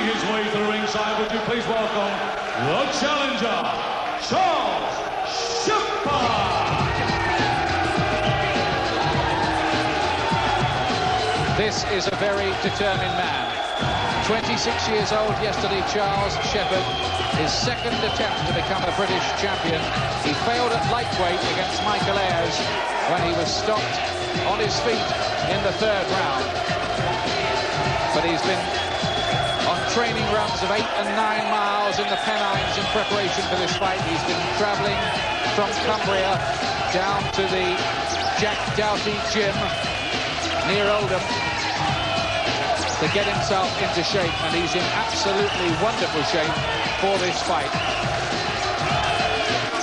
his way to the ringside, would you please welcome the challenger, Charles Shepard. This is a very determined man. 26 years old yesterday, Charles Shepard. His second attempt to become a British champion. He failed at lightweight against Michael Ayers when he was stopped on his feet in the third round. But he's been on training runs of 8 and 9 miles in the Pennines in preparation for this fight. He's been travelling from Cumbria down to the Jack Doughty gym near Oldham to get himself into shape, and he's in absolutely wonderful shape for this fight.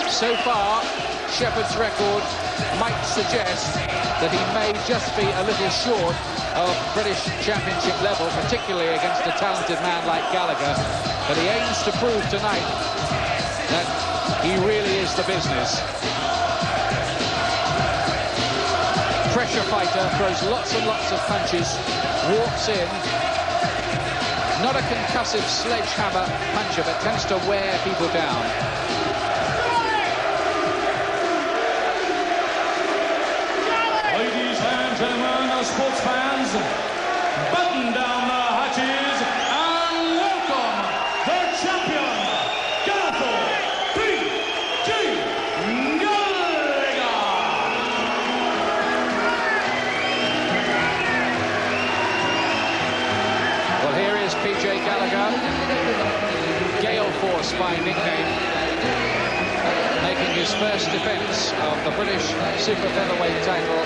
So far, Shepard's record might suggest that he may just be a little short of British Championship level, particularly against a talented man like Gallagher, but he aims to prove tonight that he really is the business. Pressure fighter, throws lots and lots of punches, walks in, not a concussive sledgehammer puncher, but tends to wear people down. Ladies and gentlemen, sports fans, button down the hatches and welcome the champion, Galeforce, P.J. Gallagher. Well, here is P.J. Gallagher, Galeforce by nickname, making his first defence of the British super featherweight title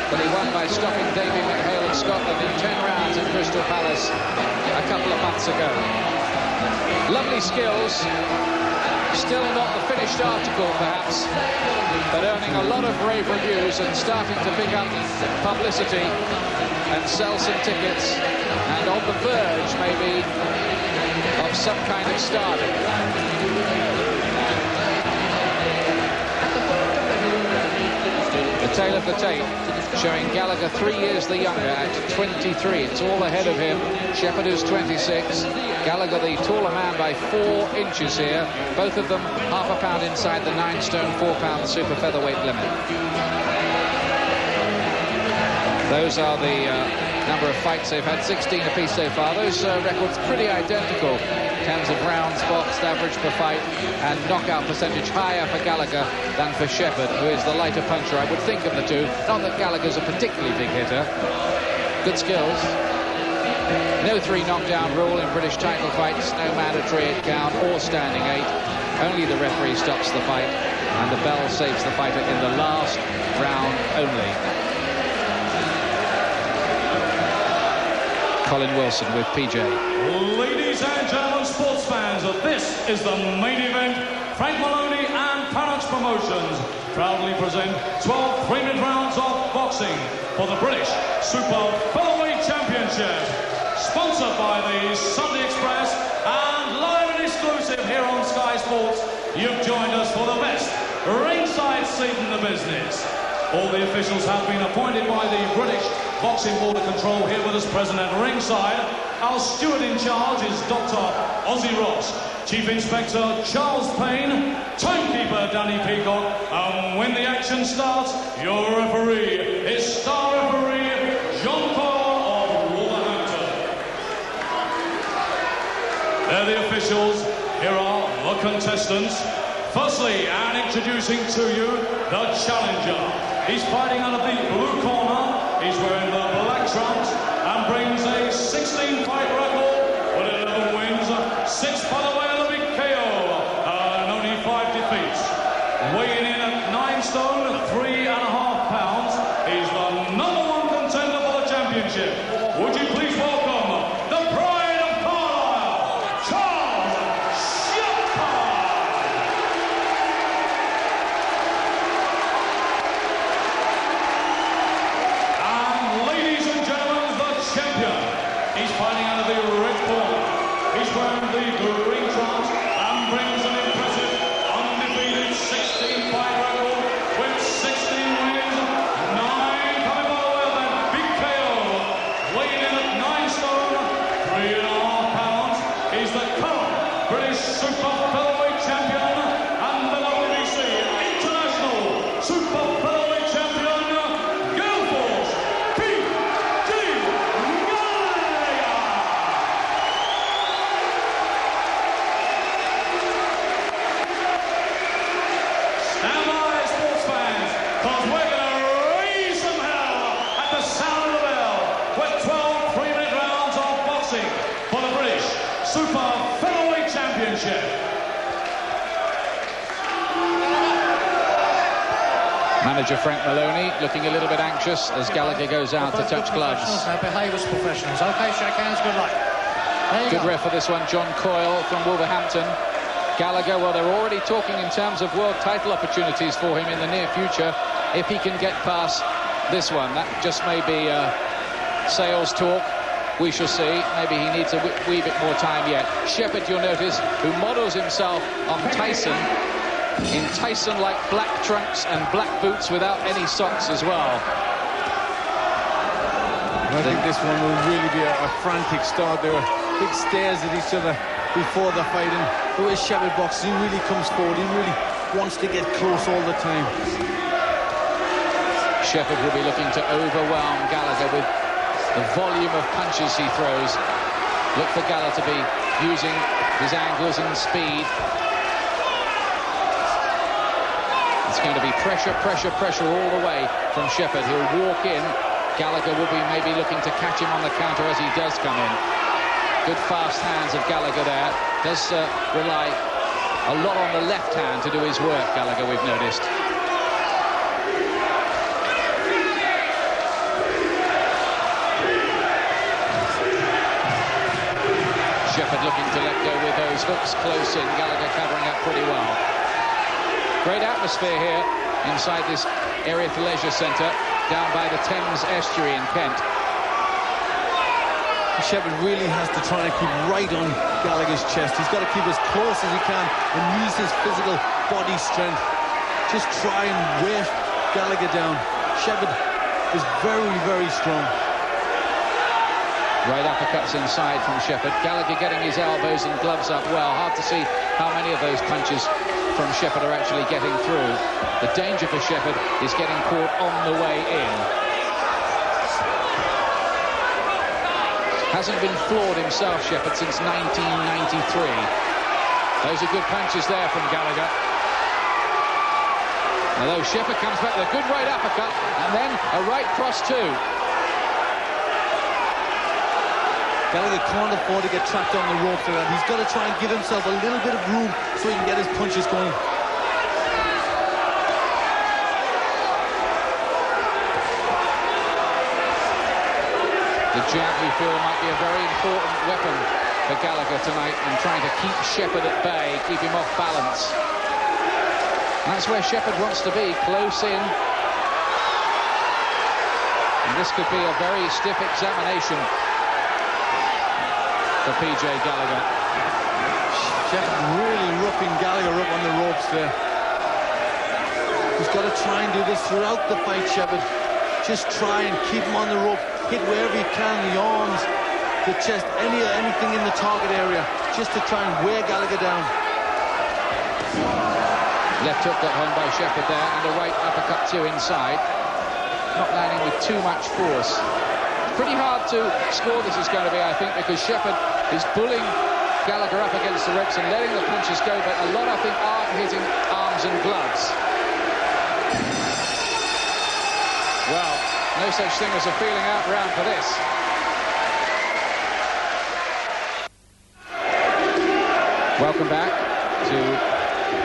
that he won by stopping Davy McHale of Scotland in 10 rounds at Crystal Palace a couple of months ago. Lovely skills, still not the finished article perhaps, but earning a lot of rave reviews and starting to pick up publicity and sell some tickets, and on the verge maybe of some kind of stardom. The tail of the tape showing Gallagher 3 years the younger at 23. It's all ahead of him. Shepard is 26. Gallagher the taller man by 4 inches here. Both of them half a pound inside the 9 stone 4 pound super featherweight limit. Those are the number of fights they've had, 16 apiece so far. Those records pretty identical in terms of rounds boxed, average per fight, and knockout percentage higher for Gallagher than for Shepard, who is the lighter puncher, I would think, of the two. Not that Gallagher's a particularly big hitter. Good skills. No 3 knockdown rule in British title fights, no mandatory 8 count or standing 8. Only the referee stops the fight, and the bell saves the fighter in the last round only. Colin Wilson with PJ. Ladies and gentlemen, sports fans, this is the main event. Frank Maloney and Parents Promotions proudly present 12 3-minute rounds of boxing for the British Super Featherweight Championship. Sponsored by the Sunday Express and live and exclusive here on Sky Sports. You've joined us for the best ringside seat in the business. All the officials have been appointed by the British Boxing Board of Control here with us present at ringside. Our steward in charge is Dr. Ozzie Ross, Chief Inspector Charles Payne, Timekeeper Danny Peacock, and when the action starts, your referee is star referee John Coyle of Wolverhampton. They're the officials. Here are the contestants. Firstly, and introducing to you, the challenger. He's fighting out of the blue corner. He's wearing the black trunks and brings a 16-fight record with 11 wins, 6 by the way of the big KO, and only 5 defeats. Weighing in at 9 stone, 3.5 pounds, he's the #1 contender for the championship. Would you please welcome the pride of Carlisle, Charles Shepard. He's fighting out of the red corner. He's wearing the green trunks and brings an impressive, undefeated 16-fight record with 16 wins, 9 coming by the way of that big KO. Weighing in at 9 Super Featherweight Championship. Manager Frank Maloney looking a little bit anxious as Gallagher goes out to touch gloves. Now behave as professionals. Okay, shake hands, good luck. Good ref for this one, John Coyle from Wolverhampton. Gallagher, well, they're already talking in terms of world title opportunities for him in the near future if he can get past this one. That just may be sales talk. We shall see. Maybe he needs a wee bit more time yet. Shepherd, you'll notice, who models himself on Tyson in Tyson-like black trunks and black boots without any socks as well. I think this one will really be a frantic start. There are big stares at each other before the fight, and the way Shepherd boxes, he really comes forward. He really wants to get close all the time. Shepherd will be looking to overwhelm Gallagher with the volume of punches he throws. Look for Gallagher to be using his angles and speed. It's going to be pressure, pressure, pressure all the way from Shepherd. He'll walk in. Gallagher will be maybe looking to catch him on the counter as he does come in. Good fast hands of Gallagher there. Does rely a lot on the left hand to do his work, Gallagher, we've noticed. Shepherd looking to let go with those hooks close in. Gallagher covering up pretty well. Great atmosphere here inside this Erith Leisure Centre down by the Thames Estuary in Kent. Shepherd really has to try and keep right on Gallagher's chest. He's got to keep as close as he can and use his physical body strength. Just try and wear Gallagher down. Shepherd is very, very strong. Right uppercuts inside from Shepherd. Gallagher getting his elbows and gloves up well. Hard to see how many of those punches from Shepherd are actually getting through. The danger for Shepherd is getting caught on the way in. Hasn't been floored himself, Shepherd, since 1993. Those are good punches there from Gallagher. Although Shepherd comes back with a good right uppercut and then a right cross too. Gallagher can't afford to get trapped on the rope there. He's got to try and give himself a little bit of room so he can get his punches going. The jab, we feel, might be a very important weapon for Gallagher tonight in trying to keep Shepherd at bay, keep him off balance. And that's where Shepherd wants to be, close in. And this could be a very stiff examination for PJ Gallagher. Shepherd really roughing Gallagher up on the ropes there. He's got to try and do this throughout the fight, Shepherd. Just try and keep him on the rope. Hit wherever you can, the arms, the chest, anything in the target area, just to try and wear Gallagher down. Left hook got home by Shepherd there, and a right uppercut too inside. Not landing with too much force. Pretty hard to score this is going to be, I think, because Shepherd is pulling Gallagher up against the ropes and letting the punches go, but a lot, I think, are hitting arms and gloves. Well, no such thing as a feeling out round for this. Welcome back to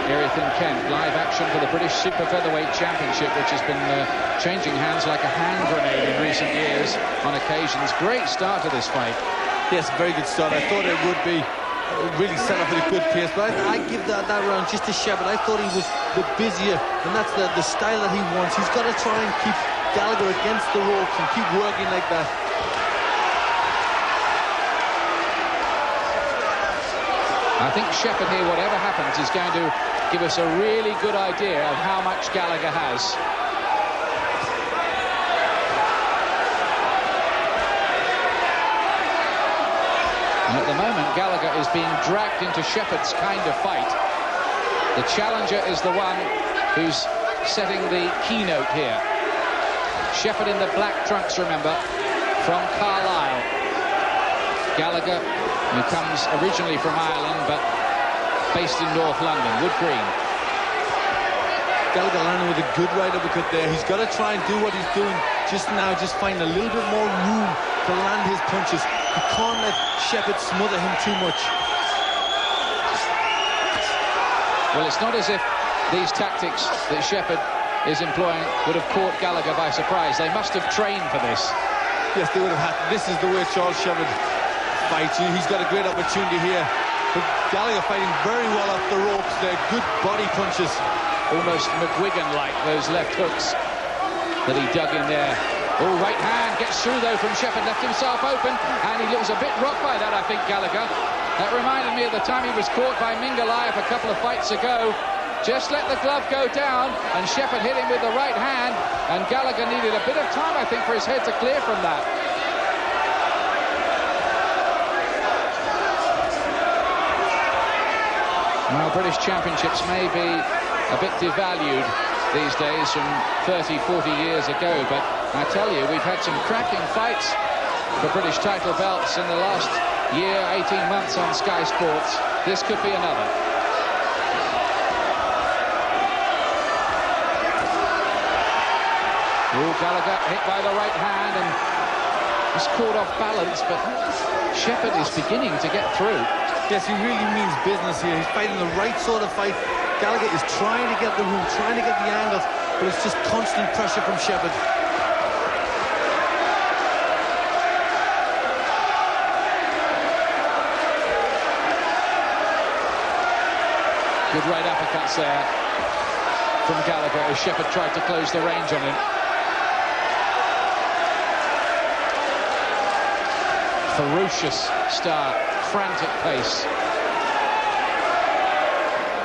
Erith in Kent. Live action for the British Super Featherweight Championship, which has been changing hands like a hand grenade in recent years on occasions. Great start to this fight. Yes, very good start. I thought it would be really set up at a good pace, but I give that round just to Shepherd. I thought he was the busier, and that's the style that he wants. He's got to try and keep Gallagher against the ropes and keep working like that. I think Shepherd here, whatever happens, is going to give us a really good idea of how much Gallagher has. And at the moment, Gallagher is being dragged into Shepherd's kind of fight. The challenger is the one who's setting the keynote here. Shepherd in the black trunks, remember, from Carlisle. Gallagher, who comes originally from Ireland, but based in North London, Wood Green. Gallagher landing with a good right uppercut there. He's got to try and do what he's doing just now, just find a little bit more room to land his punches. He can't let Shepherd smother him too much. Well, it's not as if these tactics that Shepherd is employing would have caught Gallagher by surprise. They must have trained for this. Yes, they would have had. This is the way Charles Shepherd fights. He's got a great opportunity here. But Gallagher fighting very well off the ropes there. Good body punches. Almost McGuigan-like, those left hooks that he dug in there. Oh, right hand gets through, though, from Shepherd. Left himself open, and he was a bit rocked by that, I think, Gallagher. That reminded me of the time he was caught by Mingalaev a couple of fights ago. Just let the glove go down, and Shepherd hit him with the right hand, and Gallagher needed a bit of time, I think, for his head to clear from that. Well, British Championships may be a bit devalued these days from 30, 40 years ago, but I tell you, we've had some cracking fights for British title belts in the last year, 18 months on Sky Sports. This could be another. Oh, Gallagher hit by the right hand and he's caught off balance, but Shepherd is beginning to get through. Yes, he really means business here. He's fighting the right sort of fight. Gallagher is trying to get the room, trying to get the angles, but it's just constant pressure from Shepherd. Good right uppercuts there from Gallagher as Shepherd tried to close the range on him. Ferocious start, frantic pace.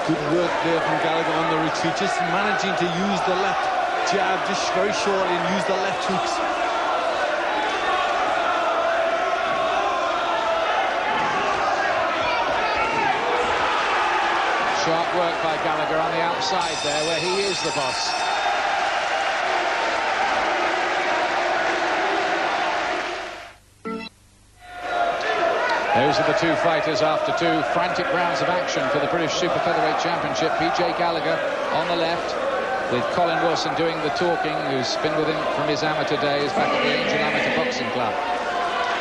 Good work there from Gallagher on the retreat, just managing to use the left jab just very shortly and use the left hooks. Sharp work by Gallagher on the outside there, where he is the boss. Those are the two fighters after two frantic rounds of action for the British Super Featherweight Championship. PJ Gallagher on the left, with Colin Wilson doing the talking, who's been with him from his amateur days back at the Angel Amateur Boxing Club.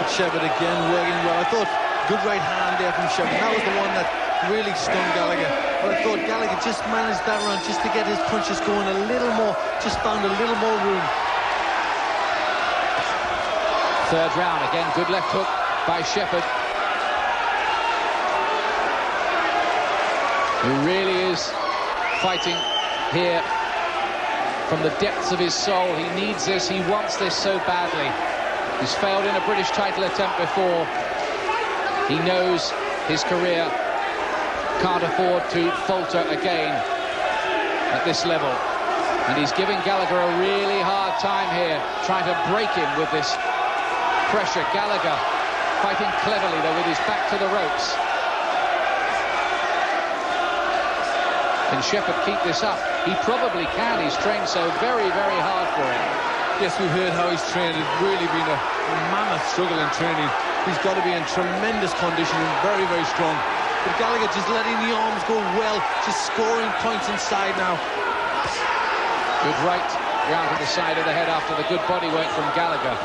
Shepherd again working well. I thought good right hand there from Shepherd. That was the one that really stung Gallagher. But I thought Gallagher just managed that round just to get his punches going a little more, just found a little more room. Third round, again, good left hook by Shepherd, who really is fighting here from the depths of his soul. He needs this, he wants this so badly. He's failed in a British title attempt before. He knows his career can't afford to falter again at this level. And he's giving Gallagher a really hard time here, trying to break him with this pressure. Gallagher fighting cleverly, though, with his back to the ropes. Can Shepherd keep this up? He probably can. He's trained so very, very hard for it. Yes, we've heard how he's trained. It's really been a mammoth struggle in training. He's got to be in tremendous condition and very, very strong. But Gallagher just letting the arms go well, just scoring points inside now. Good right round to the side of the head after the good body work from Gallagher.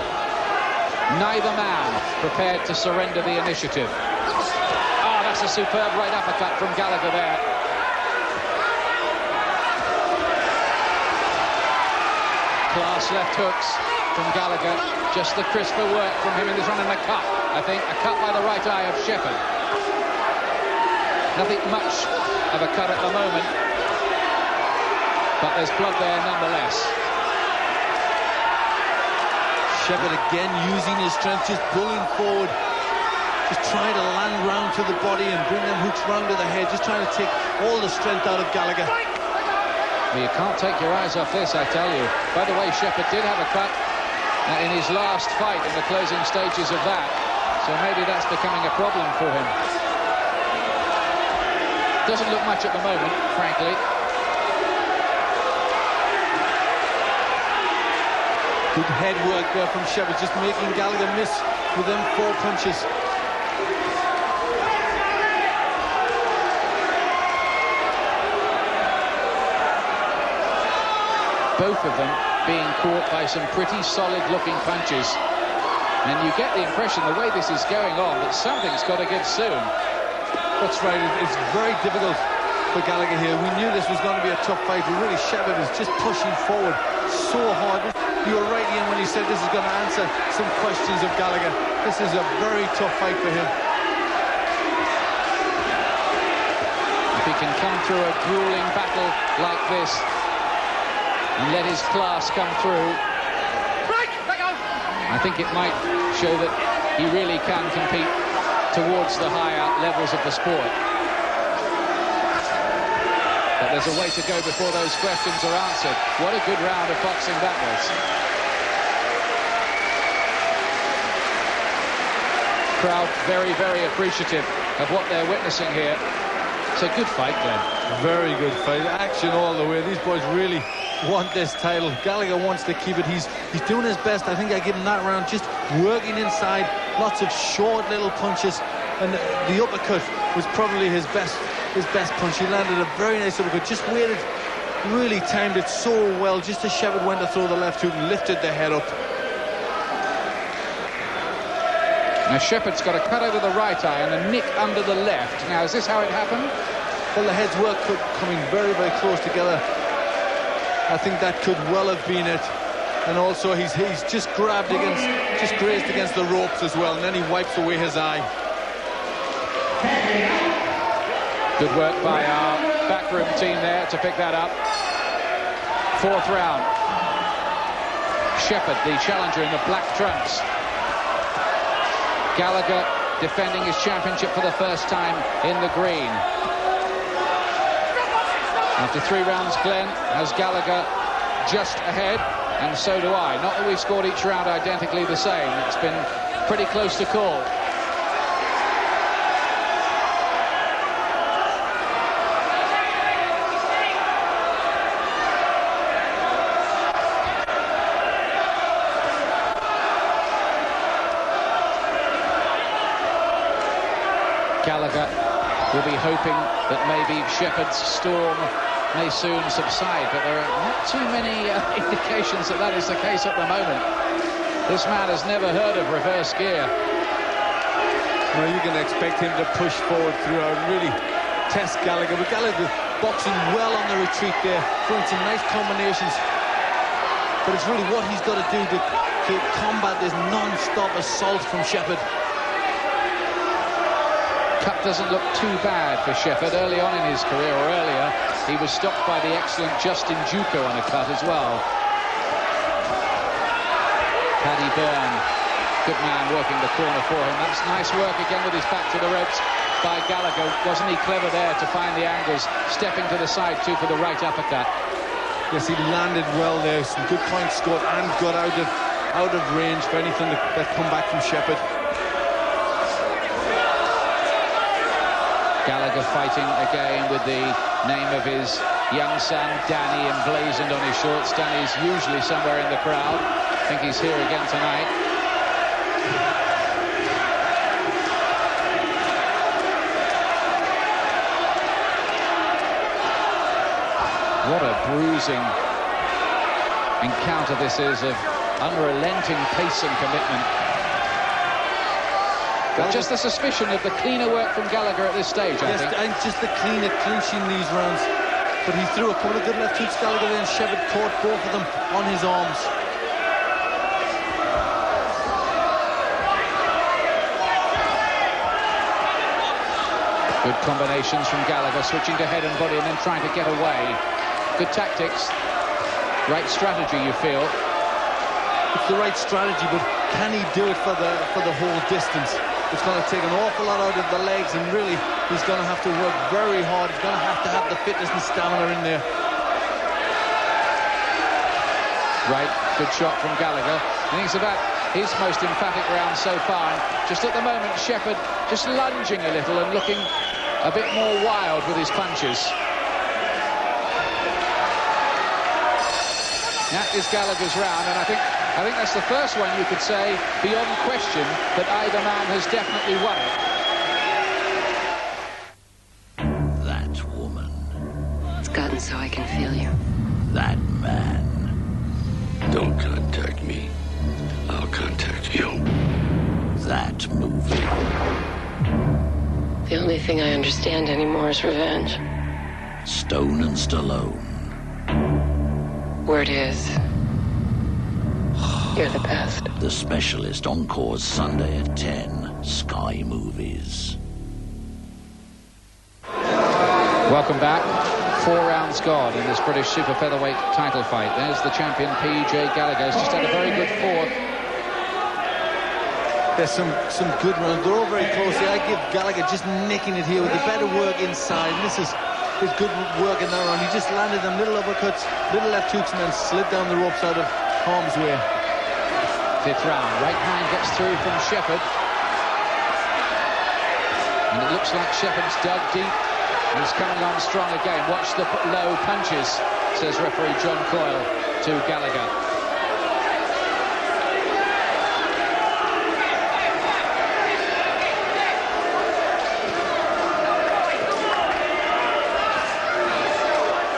Neither man prepared to surrender the initiative. Oh, that's a superb right uppercut from Gallagher there. Class left hooks from Gallagher. Just the crisper work from him in this run, and a cut, I think. A cut by the right eye of Shepherd. Nothing much of a cut at the moment, but there's blood there nonetheless. Shepherd again using his strength, just pulling forward, just trying to land round to the body and bring them hooks round to the head, just trying to take all the strength out of Gallagher. Well, you can't take your eyes off this, I tell you. By the way, Shepherd did have a cut in his last fight in the closing stages of that, so maybe that's becoming a problem for him. Doesn't look much at the moment, frankly. Good head work there from Shepherd, just making Gallagher miss with them 4 punches. Both of them being caught by some pretty solid-looking punches. And you get the impression, the way this is going on, that something's got to give soon. That's right, it's very difficult for Gallagher here. We knew this was going to be a tough fight, but really Shepard is just pushing forward so hard. You were right, Ian, when you said this is going to answer some questions of Gallagher. This is a very tough fight for him. If he can come through a grueling battle like this and let his class come through, I think it might show that he really can compete towards the higher levels of the sport. But there's a way to go before those questions are answered. What a good round of boxing that was. Crowd very, very appreciative of what they're witnessing here. It's a good fight, Glenn. Very good fight. Action all the way. These boys really want this title. Gallagher wants to keep it. He's doing his best. I think I give him that round. Just working inside. Lots of short little punches. And the uppercut was probably his best punch. He landed a very nice uppercut. Just waited, really timed it so well. Just as Shepard went to throw the left hook, lifted the head up. Now Shepard's got a cut over the right eye and a nick under the left. Now, is this how it happened? Well, the heads were coming very, very close together. I think that could well have been it. And also he's just grazed against the ropes as well. And then he wipes away his eye. Good work by our backroom team there to pick that up. Fourth round. Shepard, the challenger in the black trunks. Gallagher defending his championship for the first time in the green. After 3 rounds, Glenn has Gallagher just ahead, and so do I. Not that we've scored each round identically the same. It's been pretty close to call. Gallagher will be hoping that maybe Shepard's storm may soon subside, but there are not too many indications that that is the case at the moment. This man has never heard of reverse gear. Well, you can expect him to push forward throughout and really test Gallagher. But Gallagher boxing well on the retreat there, throwing some nice combinations. But it's really what he's got to do to combat this non-stop assault from Shepard. Cut doesn't look too bad for Shepard. Early on in his career, or earlier, he was stopped by the excellent Justin Duco on a cut as well. Paddy Byrne, good man working the corner for him. That's nice work again with his back to the ropes by Gallagher. Wasn't he clever there to find the angles, stepping to the side too for the right uppercut. Yes, he landed well there. Some good points scored and got out of range for anything that come back from Shepard. Gallagher fighting again with the name of his young son, Danny, emblazoned on his shorts. Danny's usually somewhere in the crowd. I think he's here again tonight. What a bruising encounter this is of unrelenting pace and commitment. But just the suspicion of the cleaner work from Gallagher at this stage, I think. And just the cleaner clinching these rounds. But he threw a couple of good left hooks, Gallagher, and Shepard caught both of them on his arms. Good combinations from Gallagher, switching to head and body and then trying to get away. Good tactics. Right strategy, you feel. It's the right strategy, but can he do it for the whole distance? It's going to take an awful lot out of the legs, and really, he's going to have to work very hard. He's going to have the fitness and stamina in there. Right, good shot from Gallagher. I think it's about his most emphatic round so far. And just at the moment, Shepard just lunging a little and looking a bit more wild with his punches. That is Gallagher's round, and I think that's the first one you could say, beyond question, that either man has definitely won it. That woman. It's gotten so I can feel you. That man. Don't contact me. I'll contact you. That movie. The only thing I understand anymore is revenge. Stone and Stallone. Word is, you're the best. The Specialist, Encore's Sunday at 10. Sky Movies. Welcome back. 4 rounds gone in this British super featherweight title fight. There's the champion, PJ Gallagher. He's just had a very good fourth. There's some good rounds. They're all very close. I give Gallagher just nicking it here with the better work inside. And this is good work in that round. He just landed them little uppercuts, little left hooks, and then slid down the ropes out of harm's way. 5th round. Right hand gets through from Shepherd. And it looks like Shepherd's dug deep. He's coming on strong again. Watch the low punches, says referee John Coyle to Gallagher.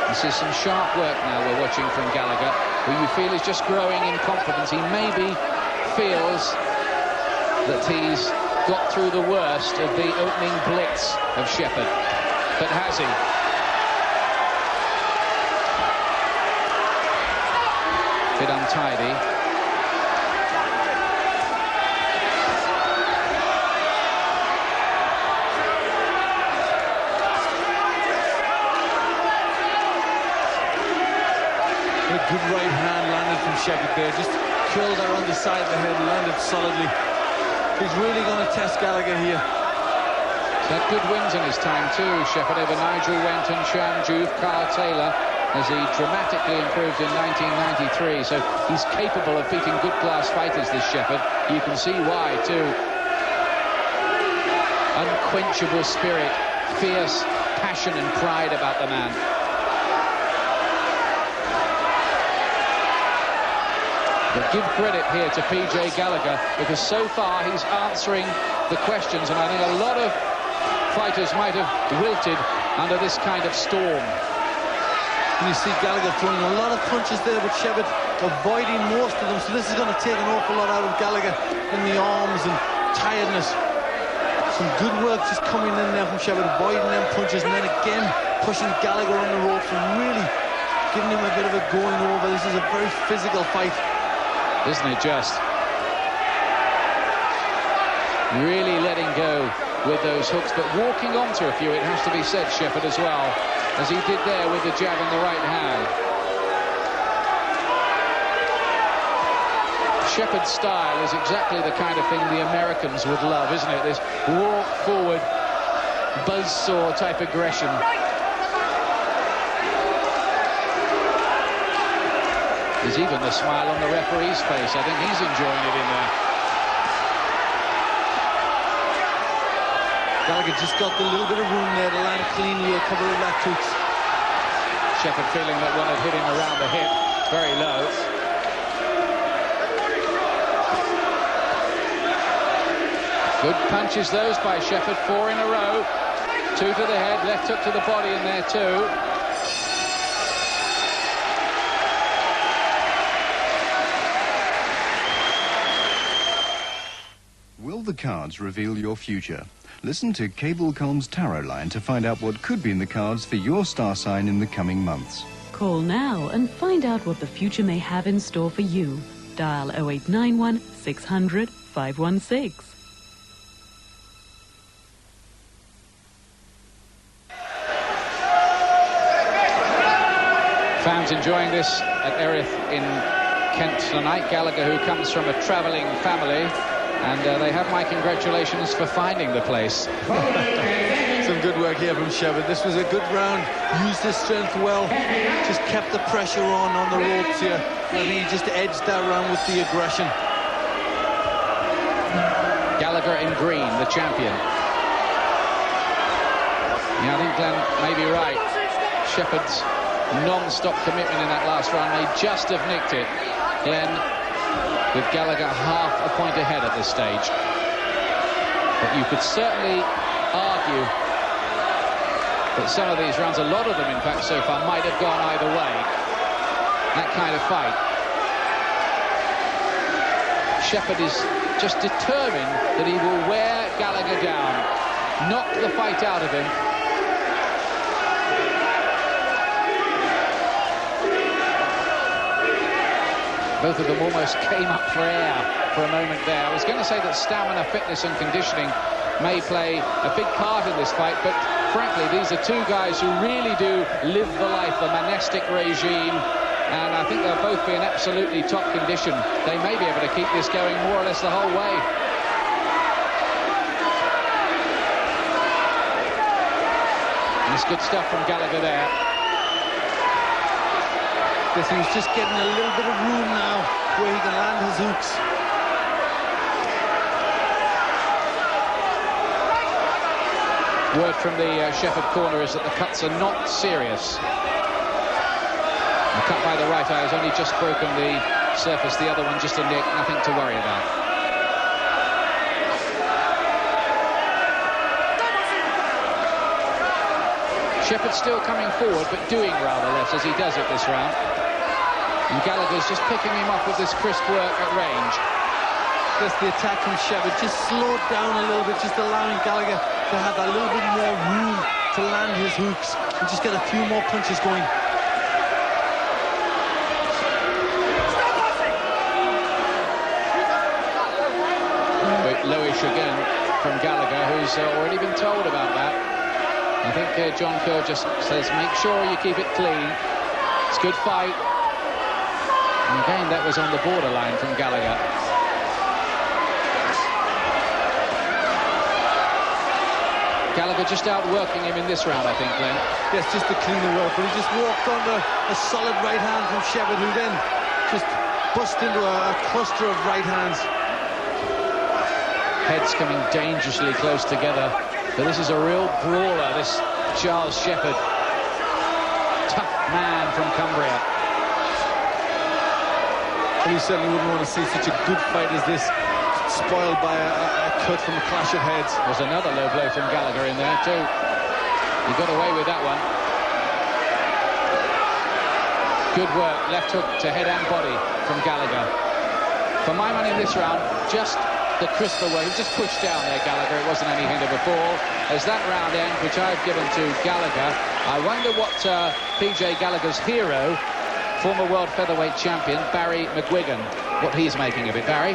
This is some sharp work now we're watching from Gallagher, who you feel is just growing in confidence. He maybe feels that he's got through the worst of the opening blitz of Shepherd. But has he? Bit untidy. A good right hand landed from Shepherd there. Just curled around the side of the head and landed solidly. He's really going to test Gallagher here. He's had good wins in his time too, Shepherd, over Nigel Wenton, Sham Juve, Carl Taylor, as he dramatically improved in 1993. So he's capable of beating good class fighters, this Shepherd. You can see why too. Unquenchable spirit, fierce passion and pride about the man. But give credit here to PJ Gallagher, because so far he's answering the questions, and I think a lot of fighters might have wilted under this kind of storm. And you see Gallagher throwing a lot of punches there, but Shepherd avoiding most of them, so this is going to take an awful lot out of Gallagher in the arms and tiredness. Some good work just coming in there from Shepherd, avoiding them punches, and then again pushing Gallagher on the ropes and really giving him a bit of a going over. This is a very physical fight. Isn't it just? Really letting go with those hooks, but walking onto a few, it has to be said, Shepherd, as well, as he did there with the jab in the right hand. Shepherd's style is exactly the kind of thing the Americans would love, isn't it? This walk forward, buzzsaw type aggression. There's even the smile on the referee's face. I think he's enjoying it in there. Gallagher just got the little bit of room there to land cleanly a couple of left hooks. Shepherd feeling that one had hit him around the hip, very low. Good punches those by Shepherd, 4 in a row. 2 to the head, left hook to the body in there too. Will the cards reveal your future? Listen to Cable.com's tarot line to find out what could be in the cards for your star sign in the coming months. Call now and find out what the future may have in store for you. Dial 0891 600 516. Fans enjoying this at Erith in Kent tonight. Gallagher, who comes from a travelling family, and they have my congratulations for finding the place. Some good work here from Shepherd. This was a good round. Used his strength well. Just kept the pressure on the ropes here. I think he just edged that round with the aggression. Gallagher in green, the champion. Yeah, I think Glenn may be right. Shepherd's non-stop commitment in that last round may just have nicked it. Glenn with Gallagher half a point ahead at this stage. But you could certainly argue that some of these rounds, a lot of them in fact so far, might have gone either way. That kind of fight. Shepherd is just determined that he will wear Gallagher down, knock the fight out of him. Both of them almost came up for air for a moment there. I was going to say that stamina, fitness and conditioning may play a big part in this fight, but frankly, these are two guys who really do live the life, the monastic regime, and I think they'll both be in absolutely top condition. They may be able to keep this going more or less the whole way. And it's good stuff from Gallagher there. Yes, he's just getting a little bit of room now where he can land his hooks. Word from the Shepherd corner is that the cuts are not serious. The cut by the right eye has only just broken the surface, the other one just a nick, nothing to worry about. Shepherd still coming forward, but doing rather less as he does it this round. And Gallagher's just picking him off with this crisp work at range. Just the attack from Shepherd just slowed down a little bit, just allowing Gallagher to have a little bit more room to land his hooks and just get a few more punches going. Lowish again from Gallagher, who's already been told about that. I think John Kerr just says, make sure you keep it clean. It's a good fight. And again, that was on the borderline from Gallagher. Gallagher just outworking him in this round, I think, Glenn. Yes, just to clean the rope, but he just walked under a solid right hand from Shepherd, who then just bust into a cluster of right hands. Heads coming dangerously close together. But this is a real brawler, this Charles Shepherd. Tough man from Cumbria. And you certainly wouldn't want to see such a good fight as this spoiled by a cut from a clash of heads. There's another low blow from Gallagher in there too. He got away with that one. Good work, left hook to head and body from Gallagher. For my money in this round, just the crisper way. He just pushed down there, Gallagher. It wasn't any hint of a fall. As that round ends, which I've given to Gallagher, I wonder what PJ Gallagher's hero, former world featherweight champion Barry McGuigan, what he's making of it. Barry?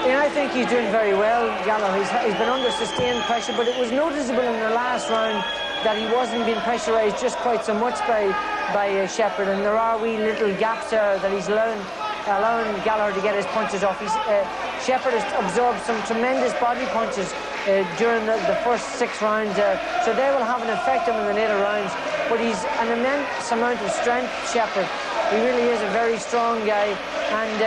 Yeah, I think he's doing very well, Gallagher. He's been under sustained pressure, but it was noticeable in the last round that he wasn't being pressurised just quite so much by Shepherd, and there are wee little gaps there that he's allowing Gallagher to get his punches off. Shepherd has absorbed some tremendous body punches during the first 6 rounds, so they will have an effect on him in the later rounds. But he's an immense amount of strength, Shepherd. He really is a very strong guy, and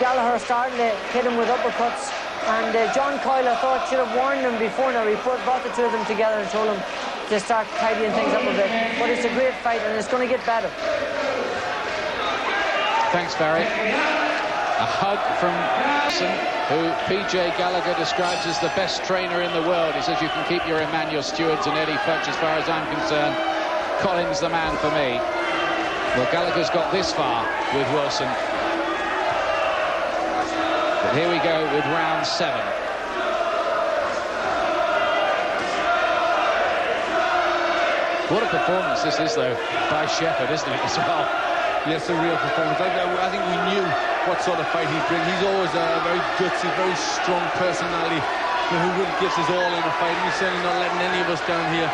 Gallagher started to hit him with uppercuts, and John Coyle, I thought, should have warned him before. Now he brought the two of them together and told him to start tidying things up a bit. But it's a great fight, and it's going to get better. Thanks, Barry. A hug from Wilson, who PJ Gallagher describes as the best trainer in the world. He says you can keep your Emmanuel Stewards and Eddie Futch as far as I'm concerned. Collins the man for me. Well, Gallagher's got this far with Wilson. But here we go with round 7. What a performance this is, though, by Shepherd, isn't it, as well? Yes, a real performance. I think we knew what sort of fight he'd bring. He's always a very gutsy, very strong personality, who really gives his all in a fight, and he's certainly not letting any of us down here.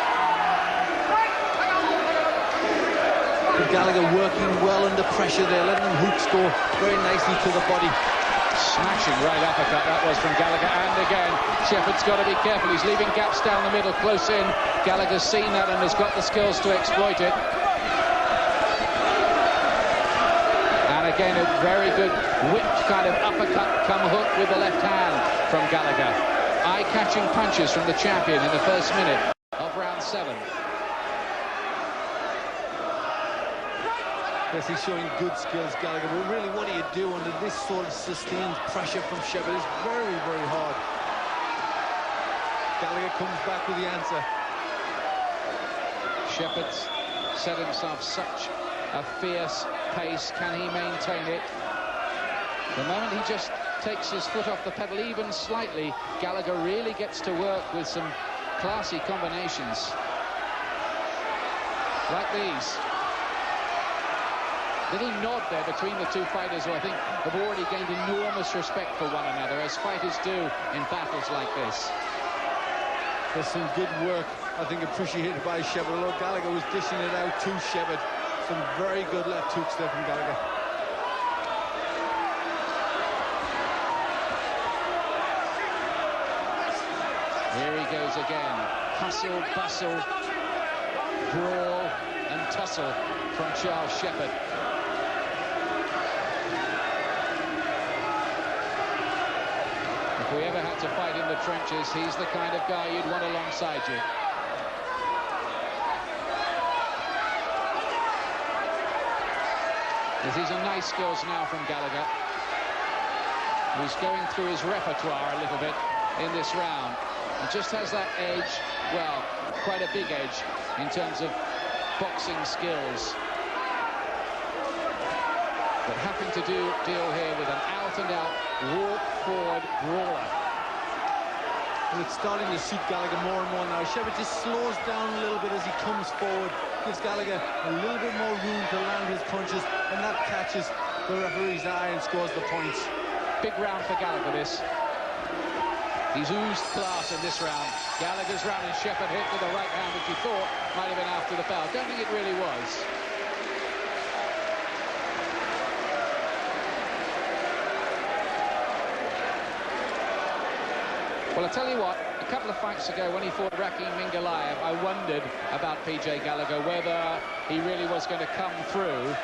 But Gallagher working well under pressure there, letting them hooks go very nicely to the body. Smashing right uppercut that was from Gallagher, and again Shepherd's got to be careful. He's leaving gaps down the middle, close in. Gallagher's seen that and has got the skills to exploit it. And again a very good whipped kind of uppercut come hook with the left hand from Gallagher. Eye-catching punches from the champion in the first minute of round 7. Yes, he's showing good skills, Gallagher, but really what do you do under this sort of sustained pressure from Shepherd? It's very, very hard. Gallagher comes back with the answer. Shepherd's set himself such a fierce pace. Can he maintain it? The moment he just takes his foot off the pedal even slightly, Gallagher really gets to work with some classy combinations like these. Little nod there between the two fighters who I think have already gained enormous respect for one another, as fighters do in battles like this. There's some good work, I think, appreciated by Shepherd, although Gallagher was dishing it out to Shepherd. Some very good left hooks there from Gallagher. Here he goes again. Hustle, bustle, brawl and tussle from Charles Shepherd. If we ever had to fight in the trenches, he's the kind of guy you'd want alongside you. These are nice skills now from Gallagher, who's going through his repertoire a little bit in this round. He just has that edge, well, quite a big edge in terms of boxing skills. But having to deal here with an out-and-out walk-forward brawler. And it's starting to suit Gallagher more and more now. Shepherd just slows down a little bit as he comes forward, gives Gallagher a little bit more room to land his punches, and that catches the referee's eye and scores the points. Big round for Gallagher, this. He's oozed class in this round. Gallagher's round, and Shepherd hit with the right hand, which you thought might have been after the bell. Don't think it really was. Well, I tell you what, a couple of fights ago when he fought Rakhim Mingalayev, I wondered about PJ Gallagher, whether he really was going to come through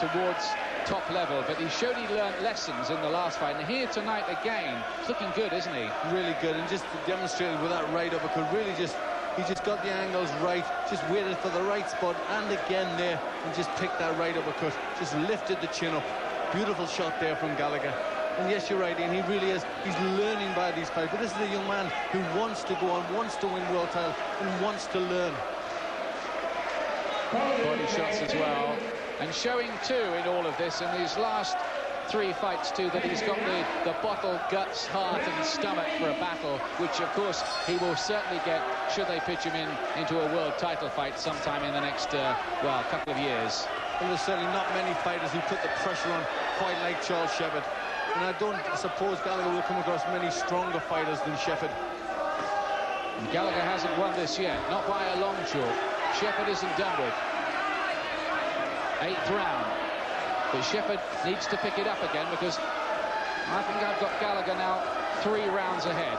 towards top level, but he showed he learned lessons in the last fight, and here tonight again, he's looking good, isn't he? Really good, and just demonstrated with that right uppercut, really he just got the angles right, just waited for the right spot, and again there, and just picked that right uppercut, just lifted the chin up. Beautiful shot there from Gallagher. And yes, you're right, Ian, he really is. He's learning by these fights. But this is a young man who wants to go on, wants to win world title, and wants to learn. Body shots as well. And showing, too, in all of this, in these last 3 fights, too, that he's got the bottle, guts, heart, and stomach for a battle, which, of course, he will certainly get should they pitch him into a world title fight sometime in the next, well, couple of years. Well, there's certainly not many fighters who put the pressure on quite like Charles Shepherd. And I don't suppose Gallagher will come across many stronger fighters than Shepherd. And Gallagher hasn't won this yet, not by a long chalk. Shepherd isn't done with. 8th round. But Shepherd needs to pick it up again, because I think I've got Gallagher now 3 rounds ahead.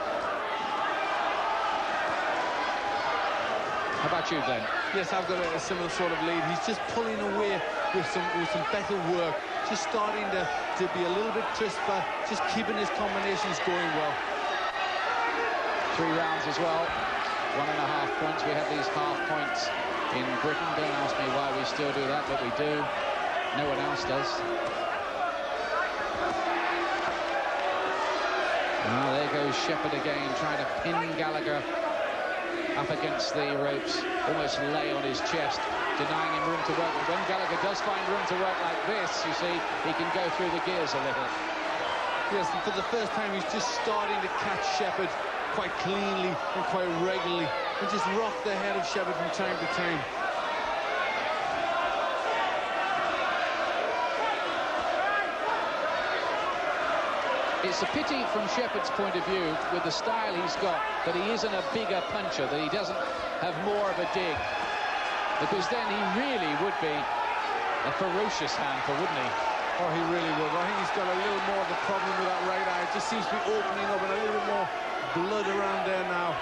How about you, then? Yes, I've got a similar sort of lead. He's just pulling away with some better work. Just starting to be a little bit crisper, just keeping his combinations going well. 3 rounds as well, 1.5 points. We have these half points in Britain. Don't ask me why we still do that, but we do. No one else does. Well, there goes Shepherd again, trying to pin Gallagher up against the ropes, almost lay on his chest, denying him room to work. And when Gallagher does find room to work like this, you see, he can go through the gears a little. Yes, and for the first time, he's just starting to catch Shepherd quite cleanly and quite regularly, and just rock the head of Shepherd from time to time. It's a pity from Shepherd's point of view, with the style he's got, that he isn't a bigger puncher, that he doesn't have more of a dig. Because then he really would be a ferocious handful, wouldn't he? Oh, he really would. I think he's got a little more of a problem with that right eye. It just seems to be opening up, and a little bit more blood around there now.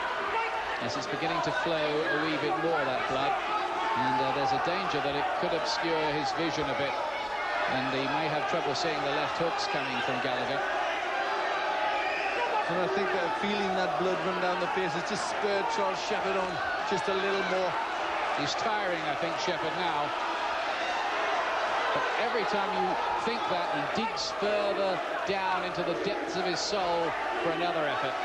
Yes, it's beginning to flow a wee bit more, that blood. And there's a danger that it could obscure his vision a bit. And he may have trouble seeing the left hooks coming from Gallagher. And I think that feeling that blood run down the face has just spurred Charles Shepherd on just a little more. He's tiring, I think, Shepherd now. But every time you think that, he digs further down into the depths of his soul for another effort.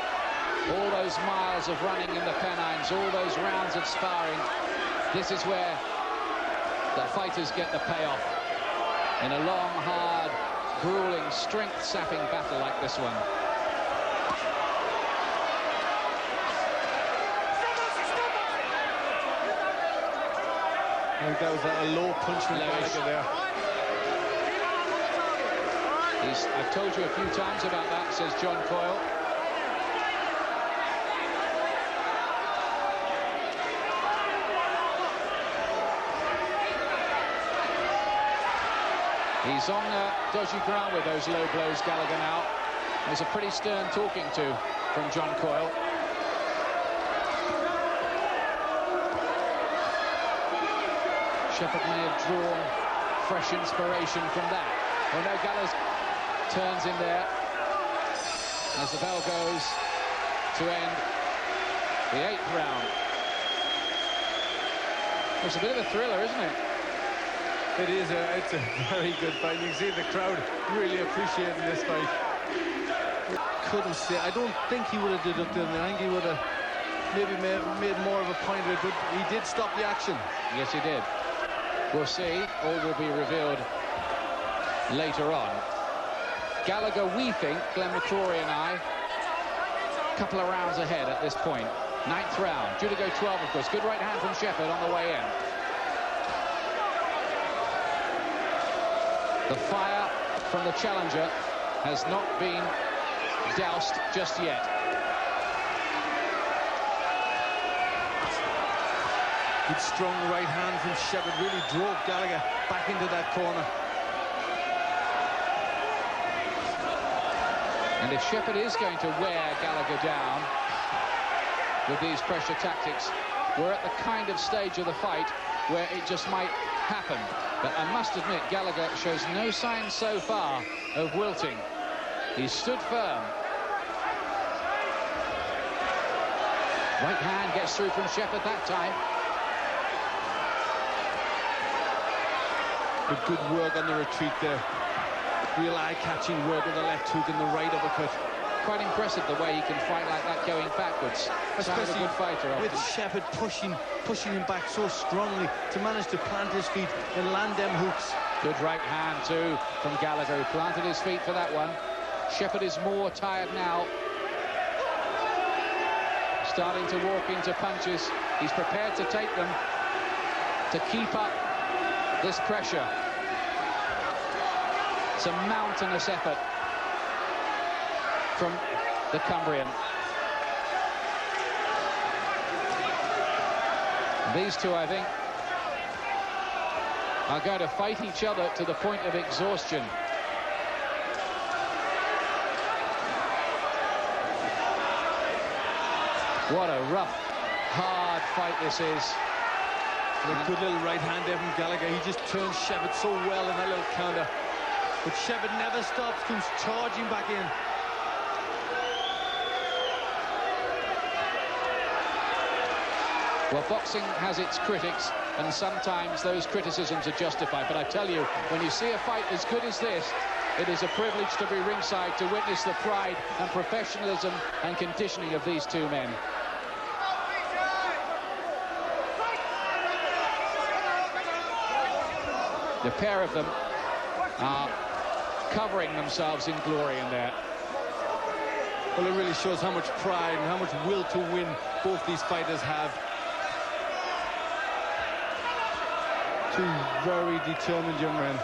All those miles of running in the Pennines, all those rounds of sparring, this is where the fighters get the payoff. In a long, hard, grueling, strength-sapping battle like this one. I think that was a low punch from Gallagher there. I've told you a few times about that, says John Coyle. He's on dodgy ground with those low blows, Gallagher now. There's a pretty stern talking to from John Coyle. Shepherd may have drawn fresh inspiration from that. Oh no, Gallagher turns in there as the bell goes to end the 8th round. It's a bit of a thriller, isn't it? It is. It's a very good fight. You can see the crowd really appreciating this fight. Couldn't say. I don't think he would have deducted it. I think he would have maybe made more of a point of it, but he did stop the action. Yes, he did. We'll see. All will be revealed later on. Gallagher, we think, Glenn McCrory and I, a couple of rounds ahead at this point. 9th round. Due to go 12, of course. Good right hand from Shepherd on the way in. The fire from the challenger has not been doused just yet. Good strong right hand from Shepherd really drove Gallagher back into that corner. And if Shepherd is going to wear Gallagher down with these pressure tactics, we're at the kind of stage of the fight where it just might happen. But I must admit, Gallagher shows no signs so far of wilting. He stood firm. Right hand gets through from Shepherd that time. But good work on the retreat there. Real eye-catching work with the left hook and the right uppercut. Quite impressive the way he can fight like that going backwards. Especially a good fighter with Shepherd pushing him back so strongly to manage to plant his feet and land them hooks. Good right hand too from Gallagher, who planted his feet for that one. Shepherd is more tired now. Starting to walk into punches. He's prepared to take them to keep up this pressure. It's a mountainous effort from the Cumbrian. These two, I think, are going to fight each other to the point of exhaustion. What a rough, hard fight this is. And a good little right hand there from Gallagher. He just turns Shepherd so well in that little counter. But Shepherd never stops, comes charging back in. Well, boxing has its critics, and sometimes those criticisms are justified. But I tell you, when you see a fight as good as this, it is a privilege to be ringside to witness the pride and professionalism and conditioning of these two men. The pair of them are covering themselves in glory in there. Well, it really shows how much pride and how much will to win both these fighters have. Two very determined young men.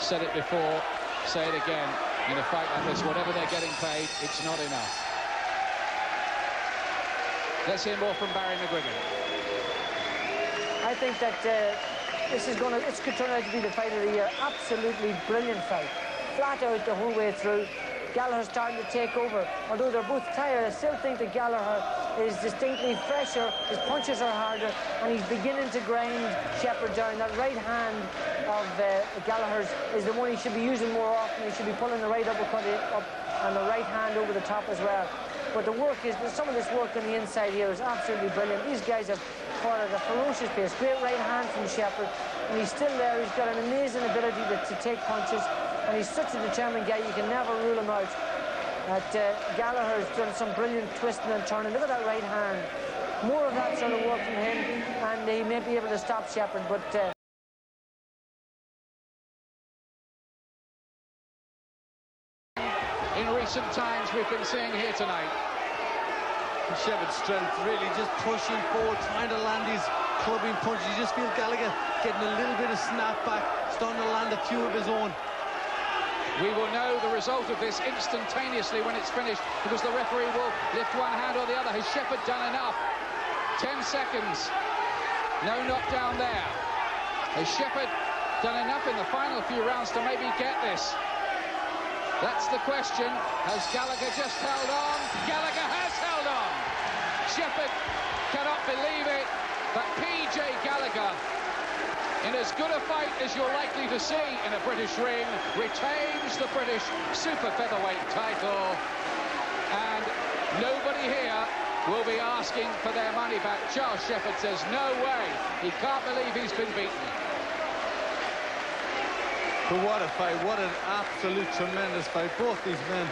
Said it before, say it again. In a fight like this, whatever they're getting paid, it's not enough. Let's hear more from Barry McGuigan. I think that this could turn out to be the fight of the year. Absolutely brilliant fight. Flat out the whole way through. Gallagher's starting to take over. Although they're both tired, I still think that Gallagher is distinctly fresher, his punches are harder, and he's beginning to grind Shepherd down. That right hand of Gallagher's is the one he should be using more often. He should be pulling the right uppercut up and the right hand over the top as well. But the work is, some of this work on the inside here is absolutely brilliant. These guys have fought at a ferocious pace. Great right hand from Shepherd, and he's still there. He's got an amazing ability to take punches, and he's such a determined guy, you can never rule him out. Gallagher's done some brilliant twisting and turning. Look at that right hand. More of that sort of work from him, and he may be able to stop Shepherd, but... In recent times, we've been seeing here tonight. Shepherd's strength really just pushing forward, trying to land his clubbing punches. You just feel Gallagher getting a little bit of snap back, starting to land a few of his own. We will know the result of this instantaneously when it's finished, because the referee will lift one hand or the other. Has Shepherd done enough? 10 seconds. No knockdown there. Has Shepherd done enough in the final few rounds to maybe get this? That's the question. Has Gallagher just held on? Gallagher has held on. Shepherd cannot believe it, but P.J. Gallagher, in as good a fight as you're likely to see in a British ring, retains the British super featherweight title. And nobody here will be asking for their money back. Charles Shepherd says no way. He can't believe he's been beaten. But what a fight, what an absolute tremendous fight. Both these men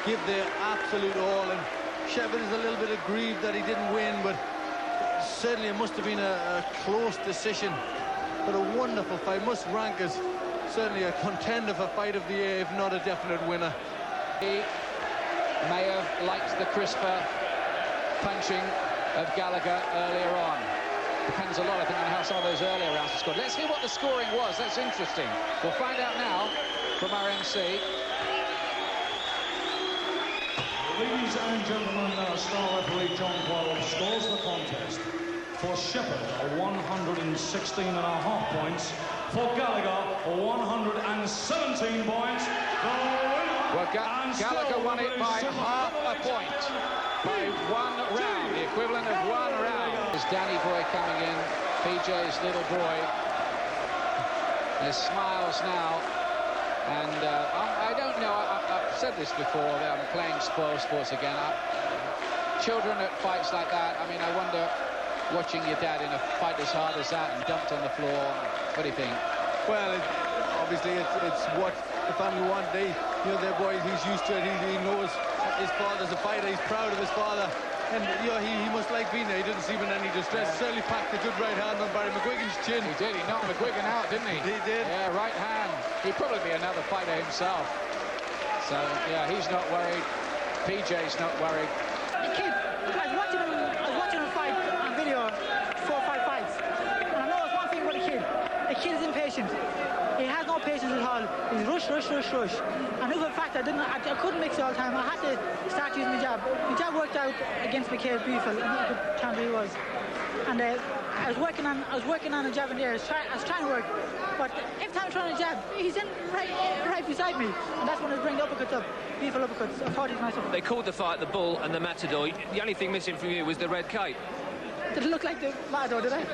give their absolute all, and Shepherd is a little bit aggrieved that he didn't win, but certainly it must have been a close decision. But a wonderful fight, must rank as certainly a contender for fight of the year, if not a definite winner. He may have liked the crisper punching of Gallagher earlier on. Depends a lot, I think, on how some of those earlier rounds are scored. Let's hear what the scoring was. That's interesting. We'll find out now from our MC. Ladies and gentlemen, star referee John Quayle scores the contest. For Shepherd, 116.5 points. For Gallagher, 117 points. The winner. Well, Gallagher won it by half a point. By one round, the equivalent of one round. There's Danny Boy coming in, PJ's little boy. There's smiles now, and I don't know, I've said this before, that I'm playing spoil sports again. Children at fights like that, I mean, I wonder, watching your dad in a fight as hard as that and dumped on the floor, what do you think? Well, obviously it's what the family want. Their boy, he's used to it. He knows his father's a fighter. He's proud of his father, and he must like being there. He didn't seem in any distress. Certainly packed a good right hand on Barry McGuigan's chin. He did. He knocked McGuigan out, didn't he? He did. Yeah, right hand. He'd probably be another fighter himself. So yeah, he's not worried. PJ's not worried. The kid, I was watching him fight on video 4 or 5 fights, and I know there's one thing about the kid. The kid is impatient. He has no patience at all. He's rush. And if in fact I couldn't mix it all the time, I had to start using the jab. The jab worked out against McCabe beautiful, and how good champion he was. And I was working on a jab in there. I was trying to work, but every time I'm trying to jab, he's in right beside me, and that's when I was bringing the uppercuts up. Beautiful uppercuts. I thought he was nice uppercuts. They called the fight the Bull and the Matador. The only thing missing from you was the red cape. Did it look like the Matador, did I?